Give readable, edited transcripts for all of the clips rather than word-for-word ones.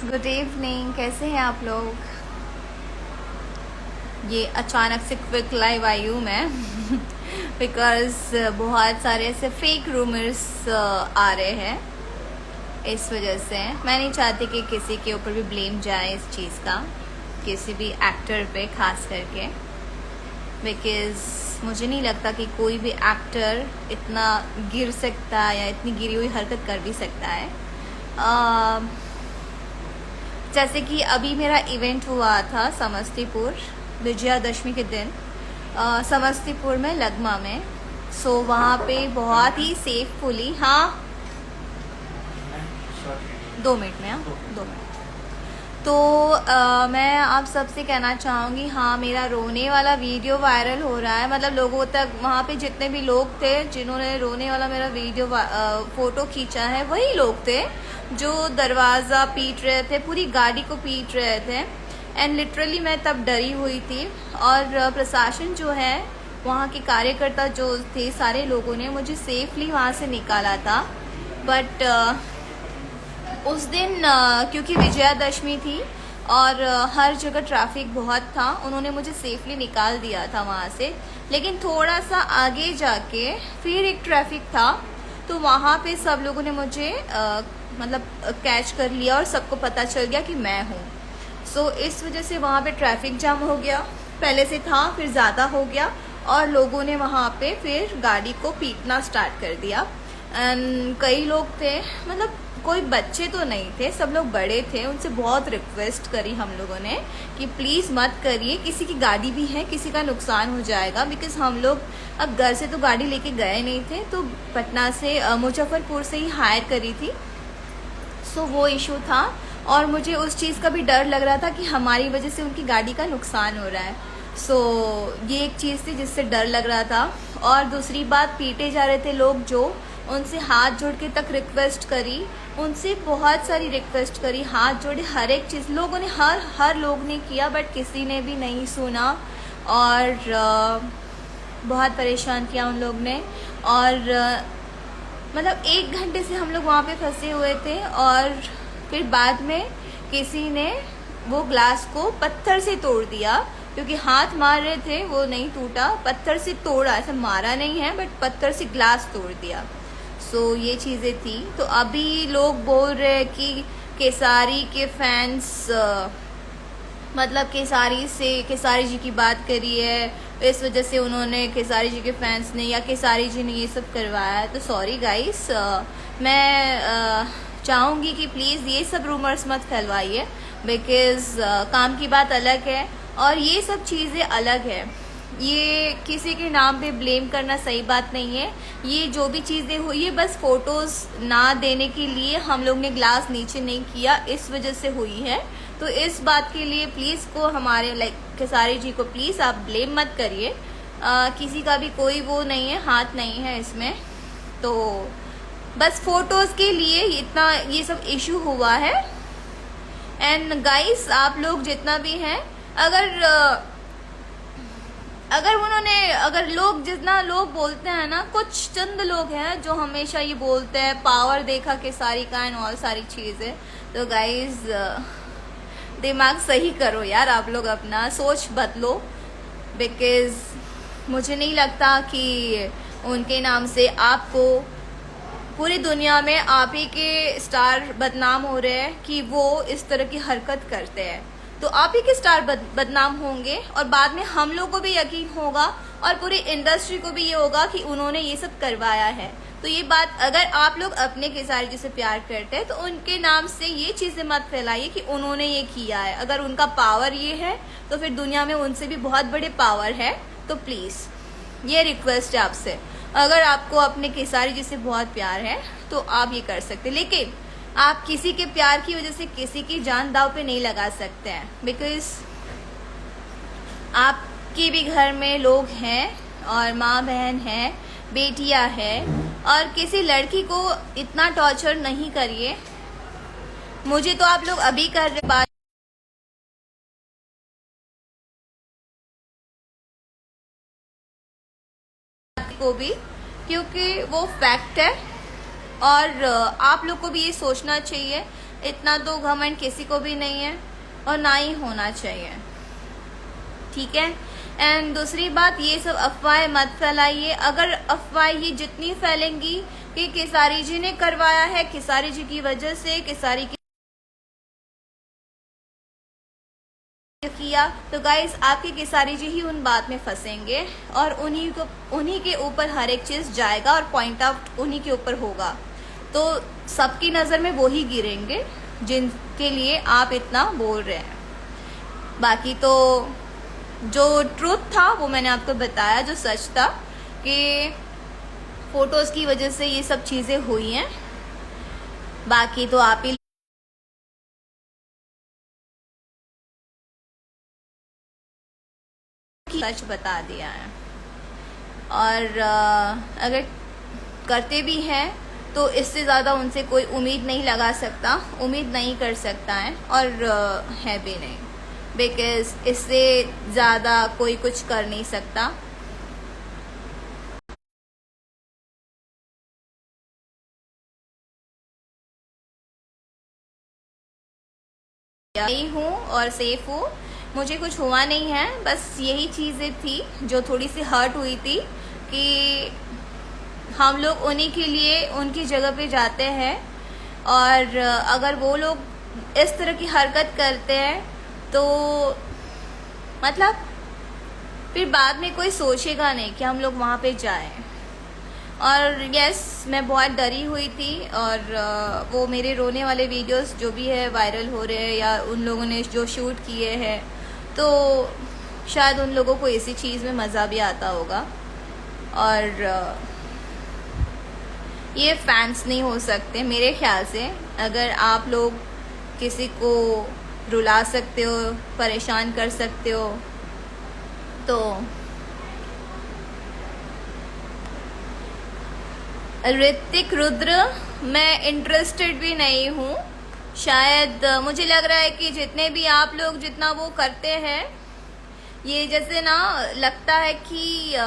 Good evening, कैसे हैं आप लोग। ये अचानक से क्विक लाइव आई हूँ मैं बिकॉज बहुत सारे ऐसे फेक रूमर्स आ रहे हैं। इस वजह से मैं नहीं चाहती कि किसी के ऊपर भी ब्लेम जाए इस चीज़ का, किसी भी एक्टर पे खास करके, बिकॉज मुझे नहीं लगता कि कोई भी एक्टर इतना गिर सकता है या इतनी गिरी हुई हरकत कर भी सकता है। जैसे कि अभी मेरा इवेंट हुआ था समस्तीपुर विजयादशमी के दिन, समस्तीपुर में लगमा में। सो वहाँ पे बहुत ही सेफफुली, हाँ 2 मिनट में, हाँ 2 मिनट। तो मैं आप सबसे कहना चाहूँगी, हाँ मेरा रोने वाला वीडियो वायरल हो रहा है। मतलब लोगों तक, वहाँ पे जितने भी लोग थे जिन्होंने रोने वाला मेरा वीडियो फ़ोटो खींचा है, वही लोग थे जो दरवाज़ा पीट रहे थे, पूरी गाड़ी को पीट रहे थे। एंड लिटरली मैं तब डरी हुई थी। और प्रशासन जो है, वहाँ के कार्यकर्ता जो थे, सारे लोगों ने मुझे सेफली वहाँ से निकाला था। बट उस दिन क्योंकि विजयादशमी थी और हर जगह ट्रैफिक बहुत था, उन्होंने मुझे सेफली निकाल दिया था वहाँ से। लेकिन थोड़ा सा आगे जाके फिर एक ट्रैफिक था, तो वहाँ पे सब लोगों ने मुझे मतलब कैच कर लिया और सबको पता चल गया कि मैं हूँ। सो इस वजह से वहाँ पे ट्रैफिक जाम हो गया, पहले से था फिर ज़्यादा हो गया, और लोगों ने वहाँ पे फिर गाड़ी को पीटना स्टार्ट कर दिया। एंड कई लोग थे, मतलब कोई बच्चे तो नहीं थे, सब लोग बड़े थे। उनसे बहुत रिक्वेस्ट करी हम लोगों ने कि प्लीज़ मत करिए, किसी की गाड़ी भी है, किसी का नुकसान हो जाएगा। बिकॉज़ हम लोग अब घर से तो गाड़ी लेके गए नहीं थे, तो पटना से मुजफ्फरपुर से ही हायर करी थी। सो वो इशू था, और मुझे उस चीज़ का भी डर लग रहा था कि हमारी वजह से उनकी गाड़ी का नुकसान हो रहा है। सो ये एक चीज़ थी जिससे डर लग रहा था। और दूसरी बात, पीटे जा रहे थे लोग, जो उनसे हाथ जोड़ के तक रिक्वेस्ट करी, उनसे बहुत सारी रिक्वेस्ट करी, हाथ जोड़े, हर एक चीज़ लोगों ने, हर लोग ने किया, बट किसी ने भी नहीं सुना। और बहुत परेशान किया उन लोग ने। और मतलब 1 घंटे से हम लोग वहाँ पे फंसे हुए थे, और फिर बाद में किसी ने वो ग्लास को पत्थर से तोड़ दिया, क्योंकि हाथ मार रहे थे, वो नहीं टूटा, पत्थर से तोड़ा, ऐसा मारा नहीं है बट पत्थर से ग्लास तोड़ दिया। सो ये चीज़ें थी। तो अभी लोग बोल रहे हैं कि केसारी के फैंस मतलब केसारी जी की बात करी है, इस वजह से उन्होंने, केसारी जी के फैंस ने या केसारी जी ने ये सब करवाया है। तो सॉरी गाइस, मैं चाहूँगी कि प्लीज़ ये सब रूमर्स मत फैलवाइए, बिकॉज़ काम की बात अलग है और ये सब चीज़ें अलग है। ये किसी के नाम पे ब्लेम करना सही बात नहीं है। ये जो भी चीज़ें हुई है, बस फोटोज़ ना देने के लिए हम लोग ने ग्लास नीचे नहीं किया, इस वजह से हुई है। तो इस बात के लिए प्लीज़ को हमारे खेसारी जी को प्लीज़ आप ब्लेम मत करिए। किसी का भी कोई वो नहीं है, हाथ नहीं है इसमें। तो बस फोटोज़ के लिए इतना ये सब इशू हुआ है। एंड गाइस, आप लोग जितना भी हैं, अगर लोग जितना लोग बोलते हैं ना, कुछ चंद लोग हैं जो हमेशा ये बोलते हैं पावर देखा केसारी का एंड और सारी चीज़ें। तो गाइस, दिमाग सही करो यार, आप लोग अपना सोच बदलो, बिकॉज़ मुझे नहीं लगता कि उनके नाम से आपको पूरी दुनिया में आप ही के स्टार बदनाम हो रहे हैं कि वो इस तरह की हरकत करते हैं। तो आप ही के स्टार बदनाम होंगे, और बाद में हम लोग को भी यकीन होगा और पूरी इंडस्ट्री को भी ये होगा कि उन्होंने ये सब करवाया है। तो ये बात, अगर आप लोग अपने केसारी जी से प्यार करते हैं तो उनके नाम से ये चीज़ें मत फैलाइए कि उन्होंने ये किया है। अगर उनका पावर ये है तो फिर दुनिया में उनसे भी बहुत बड़े पावर है। तो प्लीज़ ये रिक्वेस्ट है आपसे, अगर आपको अपने केसारी जी से बहुत प्यार है तो आप ये कर सकते, लेकिन आप किसी के प्यार की वजह से किसी की जान दांव पे नहीं लगा सकते हैं। बिकॉज आपके भी घर में लोग हैं, और माँ बहन है, बेटियां हैं, और किसी लड़की को इतना टॉर्चर नहीं करिए। मुझे तो आप लोग अभी कर रहे बात को भी, क्योंकि वो फैक्ट है। और आप लोग को भी ये सोचना चाहिए, इतना तो घमंड किसी को भी नहीं है और ना ही होना चाहिए, ठीक है। एंड दूसरी बात, ये सब अफवाहें मत फैलाइए। अगर अफवाहें ये जितनी फैलेंगी कि खेसारी जी ने करवाया है, खेसारी जी की वजह से खेसारी की किया, तो गाइस आपके खेसारी जी ही उन बात में फंसेंगे और उन्हीं के ऊपर हर एक चीज जाएगा और पॉइंट आउट उन्हीं के ऊपर होगा। तो सबकी नजर में वो ही गिरेंगे जिनके लिए आप इतना बोल रहे हैं। बाकी तो जो ट्रूथ था वो मैंने आपको बताया, जो सच था कि फोटोज की वजह से ये सब चीजें हुई हैं। बाकी तो आप ही सच बता दिया है। और अगर करते भी हैं तो इससे ज़्यादा उनसे कोई उम्मीद नहीं लगा सकता, उम्मीद नहीं कर सकता है और है भी नहीं, बिकॉज इससे ज़्यादा कोई कुछ कर नहीं सकता। यही हूँ और सेफ हूँ, मुझे कुछ हुआ नहीं है। बस यही चीज़ें थी जो थोड़ी सी हर्ट हुई थी कि हम लोग उन्हीं के लिए उनकी जगह पे जाते हैं और अगर वो लोग इस तरह की हरकत करते हैं तो मतलब फिर बाद में कोई सोचेगा नहीं कि हम लोग वहाँ पे जाएं। और यस, मैं बहुत डरी हुई थी और वो मेरे रोने वाले वीडियोस जो भी है वायरल हो रहे हैं या उन लोगों ने जो शूट किए हैं, तो शायद उन लोगों को इसी चीज़ में मज़ा भी आता होगा। और ये फैंस नहीं हो सकते मेरे ख्याल से। अगर आप लोग किसी को रुला सकते हो, परेशान कर सकते हो, तो ऋतिक रुद्र मैं इंटरेस्टेड भी नहीं हूँ। शायद मुझे लग रहा है कि जितने भी आप लोग जितना वो करते हैं, ये जैसे ना लगता है कि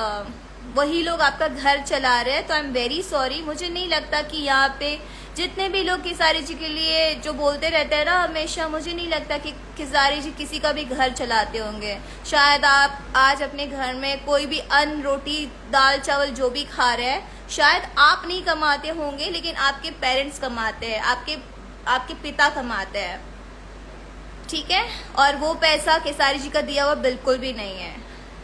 वही लोग आपका घर चला रहे हैं। तो आई एम वेरी सॉरी, मुझे नहीं लगता कि यहाँ पे जितने भी लोग खेसारी जी के लिए जो बोलते रहते हैं ना हमेशा, मुझे नहीं लगता कि खेसारी जी किसी का भी घर चलाते होंगे। शायद आप आज अपने घर में कोई भी अन्न, रोटी, दाल, चावल जो भी खा रहे हैं, शायद आप नहीं कमाते होंगे, लेकिन आपके पेरेंट्स कमाते हैं, आपके पिता कमाते हैं, ठीक है। और वो पैसा खेसारी जी का दिया हुआ बिल्कुल भी नहीं है,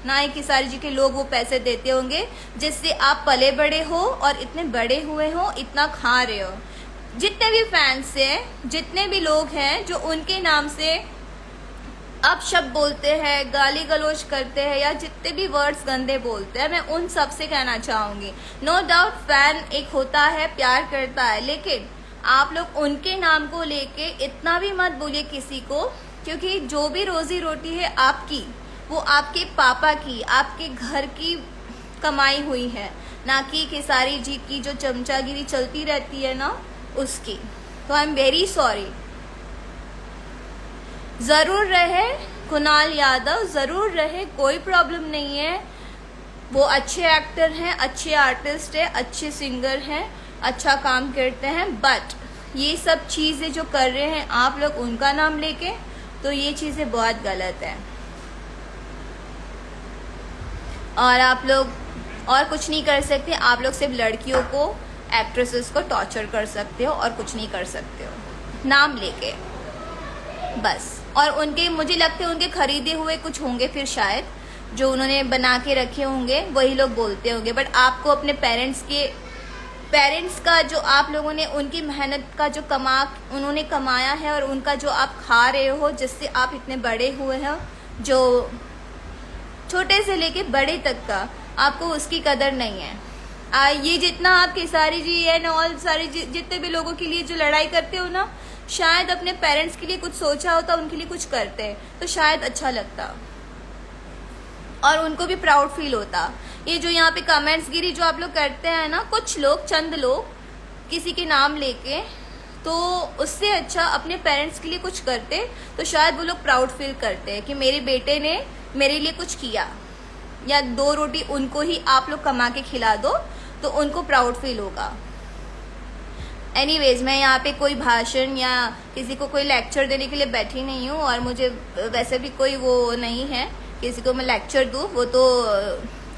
ना ही खेसारी जी के लोग वो पैसे देते होंगे जिससे आप पले बड़े हो और इतने बड़े हुए हो, इतना खा रहे हो। जितने भी फैंस हैं, जितने भी लोग हैं जो उनके नाम से अपशब्द बोलते हैं, गाली गलौज करते हैं या जितने भी वर्ड्स गंदे बोलते हैं, मैं उन सब से कहना चाहूंगी, नो डाउट फैन एक होता है, प्यार करता है, लेकिन आप लोग उनके नाम को लेके इतना भी मत बोलिए किसी को, क्योंकि जो भी रोजी रोटी है आपकी, वो आपके पापा की, आपके घर की कमाई हुई है, ना कि खेसारी जी की जो चमचागिरी चलती रहती है ना उसकी। तो आई एम वेरी सॉरी। जरूर रहे कुणाल यादव, जरूर रहे, कोई प्रॉब्लम नहीं है। वो अच्छे एक्टर हैं, अच्छे आर्टिस्ट हैं, अच्छे सिंगर हैं, अच्छा काम करते हैं, बट ये सब चीजें जो कर रहे हैं आप लोग उनका नाम लेके, तो ये चीजें बहुत गलत है। और आप लोग और कुछ नहीं कर सकते, आप लोग सिर्फ लड़कियों को, एक्ट्रेसेस को टॉर्चर कर सकते हो और कुछ नहीं कर सकते हो नाम लेके, बस। और उनके, मुझे लगता है उनके खरीदे हुए कुछ होंगे फिर शायद, जो उन्होंने बना के रखे होंगे वही लोग बोलते होंगे, बट आपको अपने पेरेंट्स का जो आप लोगों ने उनकी मेहनत का जो उन्होंने कमाया है और उनका जो आप खा रहे हो, जिससे आप इतने बड़े हुए हो, जो छोटे से लेके बड़े तक का, आपको उसकी कदर नहीं है। ये जितना आप खेसारी जी एंड ऑल सारे जितने भी लोगों के लिए जो लड़ाई करते हो ना, शायद अपने पेरेंट्स के लिए कुछ सोचा होता, उनके लिए कुछ करते तो शायद अच्छा लगता और उनको भी प्राउड फील होता। ये जो यहाँ पे कमेंट्स गिरी जो आप लोग करते हैं ना, कुछ लोग, चंद लोग किसी के नाम लेके, तो उससे अच्छा अपने पेरेंट्स के लिए कुछ करते तो शायद वो लोग प्राउड फील करते हैं कि मेरे बेटे ने मेरे लिए कुछ किया, या 2 रोटी उनको ही आप लोग कमा के खिला दो तो उनको प्राउड फील होगा। एनीवेज, मैं यहाँ पे कोई भाषण या किसी को कोई लेक्चर देने के लिए बैठी नहीं हूँ, और मुझे वैसे भी कोई वो नहीं है किसी को मैं लेक्चर दूँ, वो तो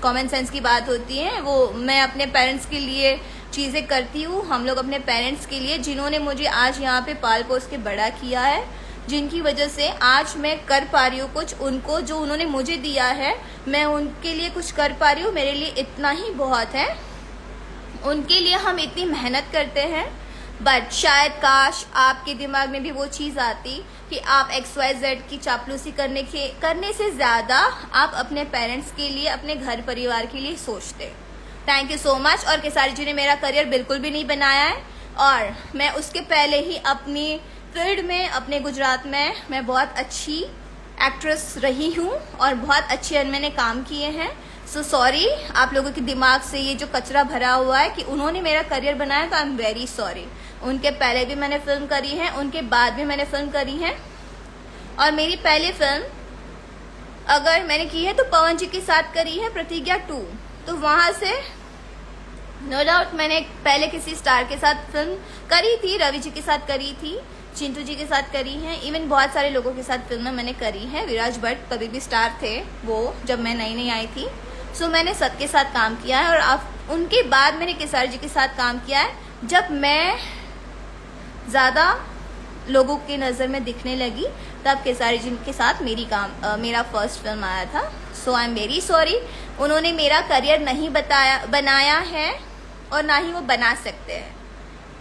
कॉमन सेंस की बात होती है। वो मैं अपने पेरेंट्स के लिए चीज़ें करती हूँ, हम लोग अपने पेरेंट्स के लिए, जिन्होंने मुझे आज यहाँ पे पाल पोस के बड़ा किया है, जिनकी वजह से आज मैं कर पा रही हूँ कुछ, उनको जो उन्होंने मुझे दिया है मैं उनके लिए कुछ कर पा रही हूँ, मेरे लिए इतना ही बहुत है। उनके लिए हम इतनी मेहनत करते हैं, बट शायद काश आपके दिमाग में भी वो चीज़ आती कि आप XYZ की चापलूसी करने से ज़्यादा आप अपने पेरेंट्स के लिए, अपने घर परिवार के लिए सोचते। Thank you so much. और केसारी जी ने मेरा करियर बिल्कुल भी नहीं बनाया है, और मैं उसके पहले ही अपनी फील्ड में, अपने गुजरात में मैं बहुत अच्छी एक्ट्रेस रही हूँ और बहुत अच्छे मैंने काम किए हैं। सो सॉरी, आप लोगों के दिमाग से ये जो कचरा भरा हुआ है कि उन्होंने मेरा करियर बनाया, तो आई एम वेरी सॉरी। उनके पहले भी मैंने फिल्म करी है, उनके बाद भी मैंने फिल्म करी है, और मेरी पहली फिल्म अगर मैंने की है तो पवन जी के साथ करी है, प्रतिज्ञा 2। तो वहाँ से नो डाउट मैंने पहले किसी स्टार के साथ फिल्म करी थी, रवि जी के साथ करी थी, चिंटू जी के साथ करी है, इवन बहुत सारे लोगों के साथ फिल्में मैंने करी है। विराज भट्ट कभी भी स्टार थे वो, जब मैं नई नई आई थी। सो मैंने सबके साथ काम किया है, और अब उनके बाद मैंने केसारी जी के साथ काम किया है, जब मैं ज़्यादा लोगों की नज़र में दिखने लगी, तब केसारी जी के साथ मेरा फर्स्ट फिल्म आया था। सो आई एम वेरी सॉरी, उन्होंने मेरा करियर नहीं बनाया है, और ना ही वो बना सकते हैं।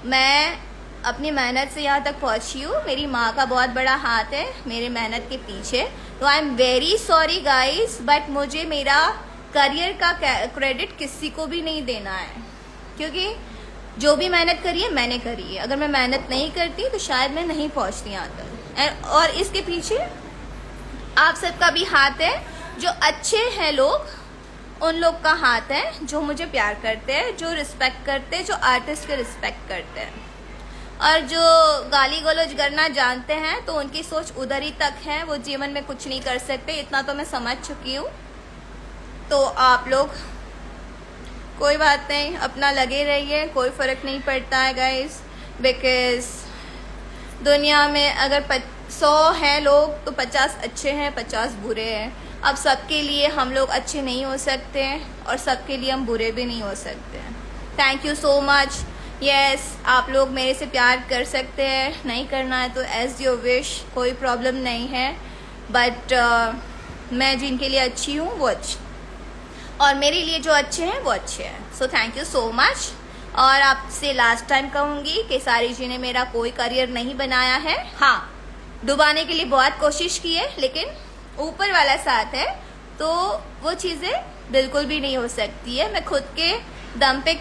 मैं अपनी मेहनत से यहाँ तक पहुँची हूँ, मेरी माँ का बहुत बड़ा हाथ है मेरे मेहनत के पीछे। तो I am very sorry guys, but मुझे मेरा करियर का क्रेडिट किसी को भी नहीं देना है, क्योंकि जो भी मेहनत करी है मैंने करी है। अगर मैं मेहनत नहीं करती तो शायद मैं नहीं पहुँचती यहाँ तक, और इसके पीछे आप सबका भी हाथ है। जो अच्छे हैं लोग, उन लोग का हाथ है, जो मुझे प्यार करते हैं, जो रिस्पेक्ट करते हैं, जो आर्टिस्ट के रिस्पेक्ट करते हैं, और जो गाली गलौज करना जानते हैं तो उनकी सोच उधर ही तक है, वो जीवन में कुछ नहीं कर सकते, इतना तो मैं समझ चुकी हूँ। तो आप लोग कोई बात नहीं, अपना लगे रहिए, कोई फ़र्क नहीं पड़ता है गाइस, बिकॉज दुनिया में अगर 100 हैं लोग तो 50 अच्छे हैं, 50 बुरे हैं। अब सबके लिए हम लोग अच्छे नहीं हो सकते, और सबके लिए हम बुरे भी नहीं हो सकते। Thank you so much. Yes, आप लोग मेरे से प्यार कर सकते हैं, नहीं करना है तो एज योर विश, कोई प्रॉब्लम नहीं है, बट मैं जिनके लिए अच्छी हूँ वो अच्छी, और मेरे लिए जो अच्छे हैं वो अच्छे हैं। So thank you so much. और आपसे लास्ट टाइम कहूँगी, केसारी जी ने मेरा कोई करियर नहीं बनाया है। हाँ, डुबाने के लिए बहुत कोशिश की है, लेकिन ऊपर वाला साथ है तो वो चीज़ें बिल्कुल भी नहीं हो सकती है। मैं खुद के दम पे